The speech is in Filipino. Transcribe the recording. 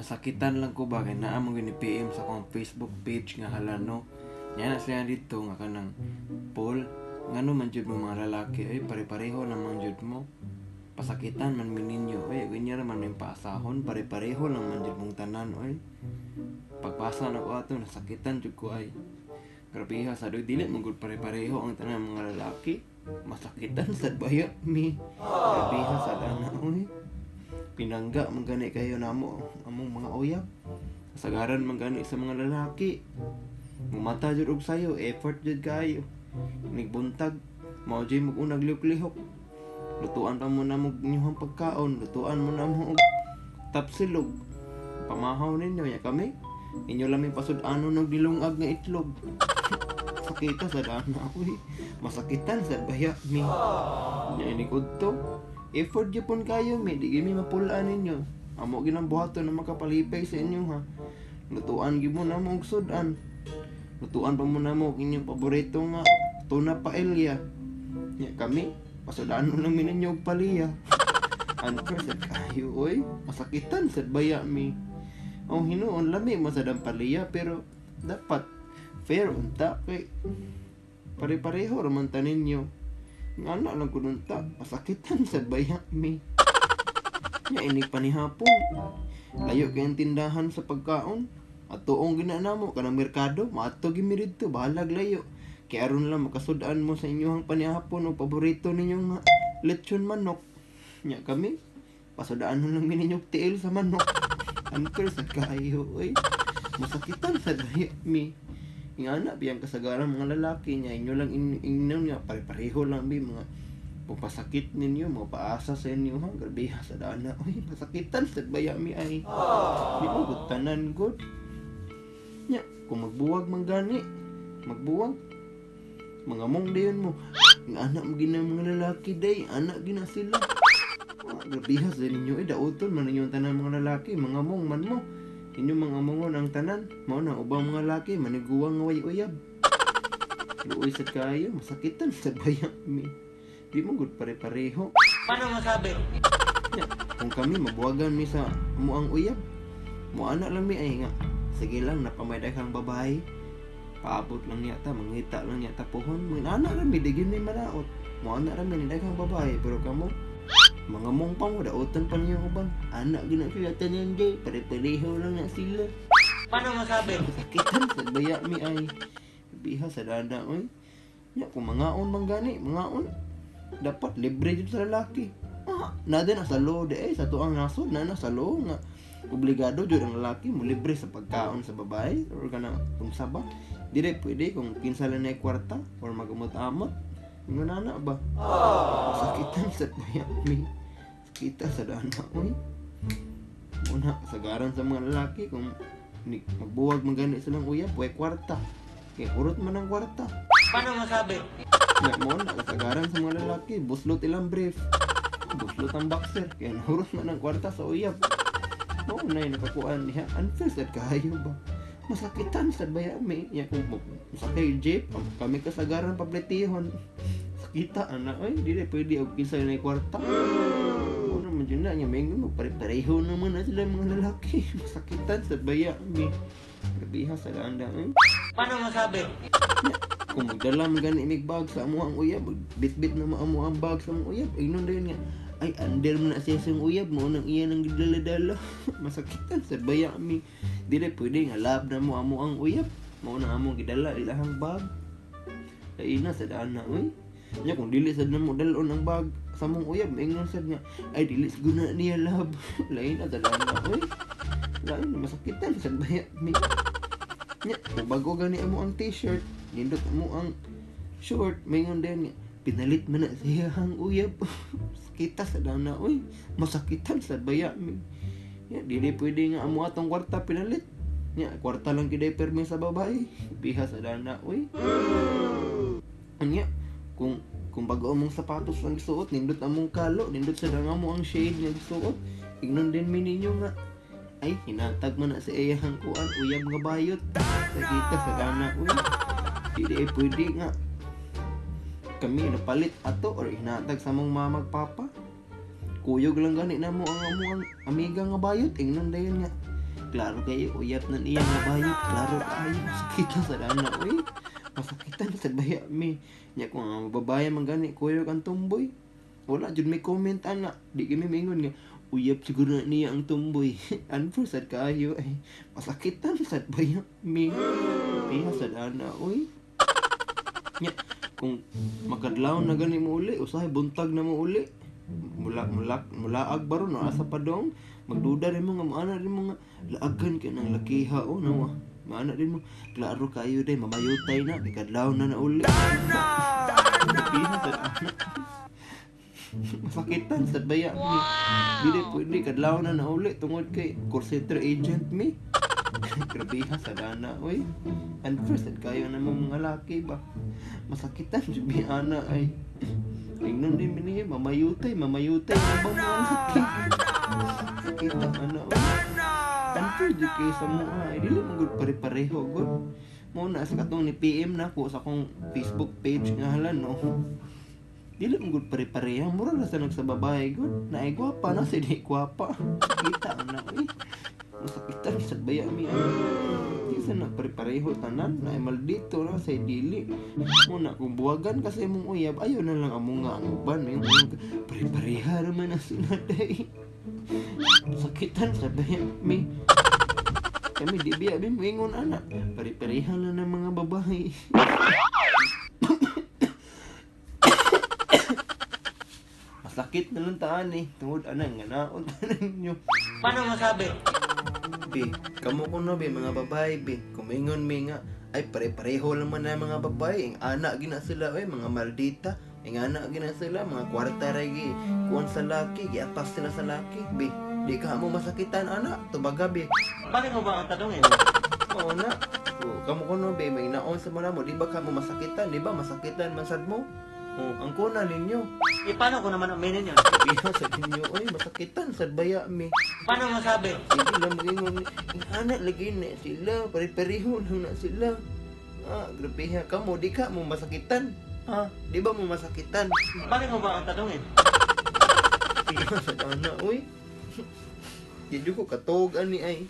nasakitan lang ko ba kay naa mo gini PM sa akong Facebook page nga halano. Nya na siya dito nga kanang Paul, ngano man jud mo mga lalaki ay pare-pareho naman jud mo. Pasakitan man mininyo ay ganyan man may paasahon pare-pareho lang man jud mong tanan oy. Pagpasa na ko ato nasakitan jud ko ay. Grabe sa dili mo gud pare-pareho ang tanan mga lalaki. Masakitan sad baya mi. Grabe sa dana oy. Pinangga man gani kayo namo among mga uyab. Kasagaran man gani sa mga lalaki. Mumata jud og sayo, effort jud kayo. Nigbuntag, mao jud mo unag lihok-lihok. Lutuan pa mo na mo inyong pagkaon, lutuan mo na mo og tapsilog. Pamahaw ninyo ya kami. Inyo laming pasud-anon og dilungag nga itlog. Sakita sa dana uy. Masakitan sa baya mi. Nya ini to. Effort gyapon kayo mi, di gimi mapulaan ninyo. Amo ginang buhaton na makapalipay sa inyo ha. Lutuan gyud mo na mo og sudan. Lutuan pa mo na mo inyong paborito nga tuna paella. Nya kami pasudaan lang mi ninyo og paliya. Anker sa kayo oy, masakitan sa baya mi. Oh hinuon lami masadang paliya pero dapat fair unta kay pare-pareho raman ta ninyo. Nga na lang ko nun ta, masakitan sa baya mi. Nya ini panihapon. Layo kayong tindahan sa pagkaon. At tuong ginanamo kanang merkado, maato gimi dito, bahalag layo. Kaya aron lang makasudaan mo sa inyong panihapon o paborito ninyong nga lechon manok. Nya kami, pasudaan lang mininyo tiil sa manok. Anker sa kayo, oy. Masakitan sa baya mi. Nga na biyang kasagaran mga lalaki niya inyo lang inyo nga pare-pareho lang bi mga pupasakit ninyo mga paasa sa inyo ha grabe sa dana oy masakitan sa baya mi ay di mo gutanan good nya kung magbuwag man gani magbuwag mga mong dayon mo nga anak mo gina mga lalaki day anak gina sila grabe sa ninyo ay dauton man ninyo tanan mga lalaki mga mong man mo inyo mga amongon ang tanan, mao na ubang mga laki maniguwang nga way uyab. Luoy sa kayo, masakitan sa baya mi. Di mo gud pare-pareho. Paano masabi? Ya, kung kami mabuwagan mi sa amuang uyab, mo ana lang mi ay nga. Sige lang napamay daghang babae. Paabot lang yata, mangita lang yata pohon. Mo ana ra mi digin ni maraot. Mo ana ra mi daghang babae pero kamo mga mong pang dautan pa niyo uban. Anak gina sila tanan day, pare-pareho lang na sila. Paano masabi? Sakitan sa baya mi ay. Biha sa dada oy. Ya kung mangaon man gani, mangaon. Dapat libre jud sa lalaki. Nada na sa law de sa tuang nasod na sa law nga obligado jud ang lalaki mo libre sa pagkaon sa babae or kana kung saba. Dire pwede kung kinsa lang na kwarta or magumot-amot. Nga nana ba? Sakitan sa baya mi. Kita sa dana oy. Muna sagaran sa mga lalaki kung magbuwag magani silang uyab way kwarta. Kay kurot man ang kwarta. Paano masabi? Ya mo na sagaran sa mga lalaki buslot ilang brief. Buslot ang boxer kay nahurot man ang kwarta sa uyab. Mo na nakakuan niya unfair sad kayo ba. Masakitan sad baya mi. Ya kung sakay jeep kami kasagaran pabletihon. Sakita anak oy dili pwede og kinsa na kwarta. Medyo na niya may pare-pareho naman na sila mga lalaki. Masakitan sa baya mi. Grabiha sa ganda eh. Paano masabi? Kung magdala mo gani imig bag sa amo ang uyab, bit-bit na mo ang bag sa mga uyab, ay nun dayon nga. Ay under mo na siya sa uyab mo nang iya nang gidala-dala. Masakitan sa baya mi. Dili pwede nga lab na mo amo ang uyab. Mao na amo gidala ilahang bag. Ay na sa dana oy. Nya kung dili sad na mo dalon ang bag sa mong uyab, ingon sad nga ay dili siguna niya lab. Lain na dala oy. Lain na masakitan sa baya mi. Nya kung bago gani amo ang t-shirt, nindot mo ang short, maingon din nga pinalit man na siya ang uyab. Sakita sa dana oy. Masakitan sa baya mi. Nya dili pwede nga amo atong kwarta pinalit. Nya kwarta lang kiday permi sa babae. Biha sa dana oy. Anya kung bago mong sapatos ang suot, nindot among kalo, nindot sa danga mo ang shade nga suot. Ignon din mi ninyo nga ay hinatag man na sa iyang kuan uyab nga bayot. Sakita sa dana uy. Dili pwede nga kami napalit ato or hinatag sa mong mamag papa. Kuyog lang gani na mo ang amuang amiga nga bayot ingnon dayon nga klaro kayo, uyap na niya nga bayo, klaro kayo, sakitan sa dana, uy. Masakitan sa baya mi. Nya ko nga babae man gani kuyo kang tumboy. Wala jud may comment ana. Di kami mingon nga uyap siguro na niya ang tumboy. Anpo sad kayo ay masakitan sa baya mi. Piha sa dana, uy. Nya kung makadlaw na gani mo uli, usahay buntag na mo uli. Mulaag baron no asa pa dong magduda rin mo nga maana rin mo nga laagan ka ng lakiha o nawa maana rin mo klaro kayo day mamayutay na bikadlaw na uli masakitan sa baya mi dili pwede kadlaw na uli tungod kay call center agent mi grabiha sa dana oy and first kayo na mga laki ba masakitan si ana ay tingnan din mini mamayutay na ba mga laki sakit ang ano tanto di kayo sa mga ay dili mo gud pare-pareho gud mo na sa katong ni PM na ko sa akong Facebook page nga halan no dili mo gud pare-pareho mura na sa nagsababae gud na ay gwapa na si di gwapa kita na oy masakitan sa baya mi isa na pare-pareho tanan na maldito na sa dili mo na kung buwagan kasi mong uyab ayo na lang among nga ang uban may pare-pareha naman na sila day sakitan sa baya mi kami di biya mi moingon anak pare-pareha lang ng mga babae masakit na lang taan tungod anang nga naon tanan nyo Paano masabi? Be, kamo ko no be mga babae be. Kumingon mi nga ay pare-pareho lang man na mga babae. Ang anak gina sila oy mga maldita. Ang anak gina sila mga kwarta ra gi. Kuan sa laki, giatas sila sa laki. Be, di ka mo masakitan anak. Tubaga be. Bakit mo ba ang tanongin? Oo na. O, kamo ko no be may naon sa mga mo. Di ba ka mo masakitan? Di ba masakitan man sad mo? O, ang kuna ninyo. Paano ko naman aminin yun? Biha sa inyo oy masakitan sad baya mi. Paano masabi? Sige lang mag-ingon anak lagi na sila, pare-pareho lang na sila. Grabe ka mo, di ka mo masakitan. Di ba mo masakitan? Bakit mo ba ang tanongin? Piha sa dana, uy. Di ko katuog ani ay.